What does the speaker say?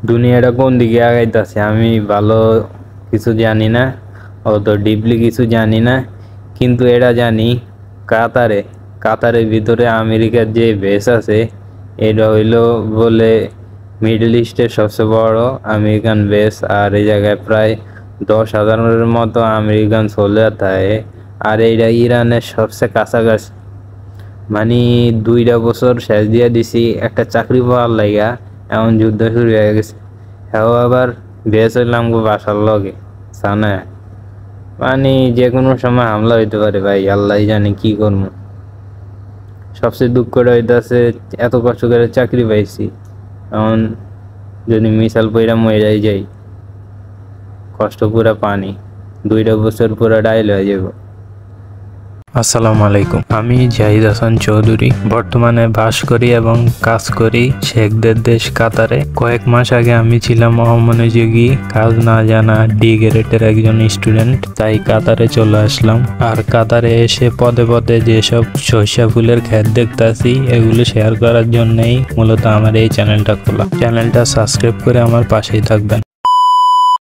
দুনিয়াটা কোন দিকে আগাইতেছে আমি ভালো কিছু জানি না, অত ডিপলি কিছু জানি না, কিন্তু এটা জানি কাতারে কাতারের ভিতরে আমেরিকার যে বেস আছে এটা হইল বলে মিডল ইস্টের সবচেয়ে বড় আমেরিকান বেস। আর এই জায়গায় প্রায় 10,000-এর মতো আমেরিকান সোলজার থাকে। আর এইটা ইরানের সবচেয়ে কাছাকাছি, মানে 2টা বছর শেষ দিয়ে দিছি একটা চাকরি পাওয়ার লাইগা, এমন যুদ্ধ শুরু হয়ে গেছে। হ্যাঁ আবার বেস হইলাম বাসার লগে সানা, মানে যে কোনো সময় হামলা হইতে পারে ভাই, আল্লাহ জানে কি করবো। সবচেয়ে দুঃখটা হইতাছে এত কষ্ট করে চাকরি পাইছি, এখন যদি মিসাল পইরা মরে যাই, কষ্ট পুরা পানি, 2টা বছর পুরা ডাইল হয়ে যাব। আসসালামু আলাইকুম, আমি জাহিদ হাসান চৌধুরী বর্তমানে বাস করি এবং কাজ করি শেখদের দেশ কাতারে। কয়েক মাস আগে আমি ছিলাম অমনোযোগী, কাজ না জানা ডি গ্রেডের একজন স্টুডেন্ট, তাই কাতারে চলে আসলাম। আর কাতারে এসে পদে পদে যেসব সরিষা ফুলের ক্ষেত দেখতাছি এগুলো শেয়ার করার জন্যই মূলত আমার এই চ্যানেলটা খোলা। চ্যানেলটা সাবস্ক্রাইব করে আমার পাশেই থাকবেন।